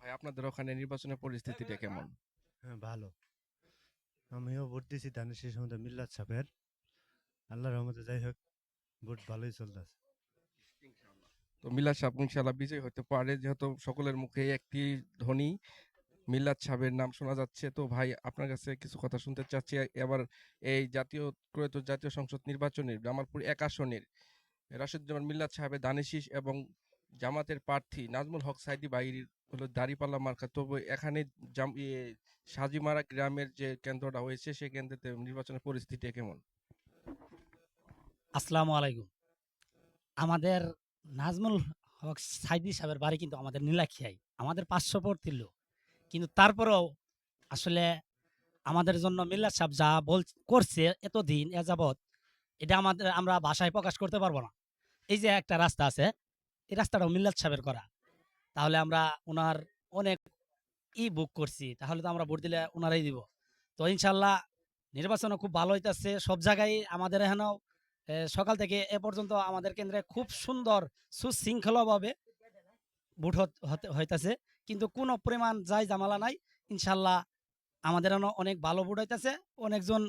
ভাই আপনাদের ওখানে নির্বাচনের পরিস্থিতিটা কেমন? হ্যাঁ, ভালো। আমিও ভোট দিছি ধানের শীষের মধ্যে মিল্লাত সাহেবের। আল্লাহর রহমতে যাই হোক ভোট ভালোই চলতেছে। তো মিলাদ সাহেব ইনশাআল্লাহ বিজয়ী হতে পারে, যেহেতু সকলের মুখে একটি ধ্বনি মিলাদ সাহেবের নাম শোনা যাচ্ছে। তো ভাই আপনার কাছে কিছু কথা শুনতে চাচ্ছি। এবার এই জাতীয় সংসদ নির্বাচনের জামালপুর ১ আসনের রাশেদুজ্জামান মিল্লাত সাহেবের ধানের শীষ এবং জামাতের প্রার্থী নাজমুল হক সাঈদী ভাইয়ের হলো দাঁড়িপাল্লা মার্কা। তবে এখানে সাজিমারা গ্রামের যে কেন্দ্রটা হয়েছে সেই কেন্দ্রেতে নির্বাচনের পরিস্থিতি কেমন? আসসালামু আলাইকুম। আমাদের নাজমুল হক সাইদি সাহেবের বাড়ি কিন্তু আমাদের নীলাখিয়ায়। আমাদের পার্শ্ববর্তী লোক। কিন্তু তারপরেও আসলে আমাদের জন্য মিল্লাত সাহেব যা করছে এতদিন যাবৎ, এটা আমরা ভাষায় প্রকাশ করতে পারব না। এই যে একটা রাস্তা আছে, এই রাস্তাটাও মিল্লাত সাহেবের করা। তাহলে আমরা উনার অনেক বুক করছি। তাহলে তো আমরা ভোট দিলে উনারাই দিব। তো ইনশাআল্লাহ নির্বাচনও খুব ভালো হইতাছে। সব জায়গায় আমাদের এখানেও সকাল থেকে এ পর্যন্ত আমাদের কেন্দ্রে খুব সুন্দর সুশৃঙ্খলভাবে ভোট হইতাছে। কিন্তু কোনো পরিমাণ যাই ঝামেলা নাই। ইনশাআল্লাহ আমাদের এখানে অনেক ভালো ভোট হইতাছে। অনেকজন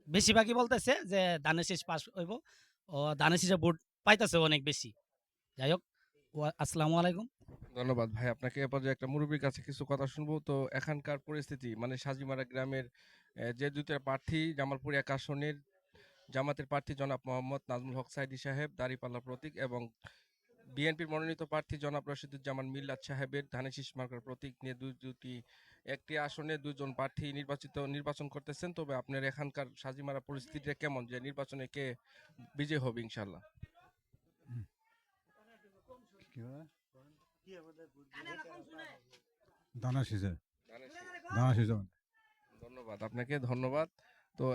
বেশিরভাগই বলতেছে যে ধানের শীষ পাস হইব। ধানের শীষে ভোট পাইতেছে অনেক বেশি। যাই হোক, আসসালামু আলাইকুম। ধন্যবাদ ভাই আপনাকে। এ পর্যায়ে একটা মুরব্বীর কাছে কিছু কথা শুনবো। তো এখানকার পরিস্থিতি মানে সাজিমারা গ্রামের যে দুইটা প্রার্থী জামালপুর ১ আসনের জামাতের প্রার্থী জনাব মোহাম্মদ নাজমুল হক সাঈদী সাহেব দাঁড়িপাল্লা প্রতীক এবং বিএনপির মনোনীত প্রার্থী জনাব রশিদুজ্জামান মিল্লাত সাহেবের ধানের শীষ মার্কার প্রতীক নিয়ে একটি আসনে দুজন প্রার্থী নির্বাচন করতেছেন। তবে আপনার এখানকার সাজিমারা পরিস্থিতিটা কেমন, যে নির্বাচনে কে বিজয় হবে ইনশাল্লাহ? দানা শীষে ধানের শীষ। দানা শীষে ধন্যবাদ আপনাকে, ধন্যবাদ। তো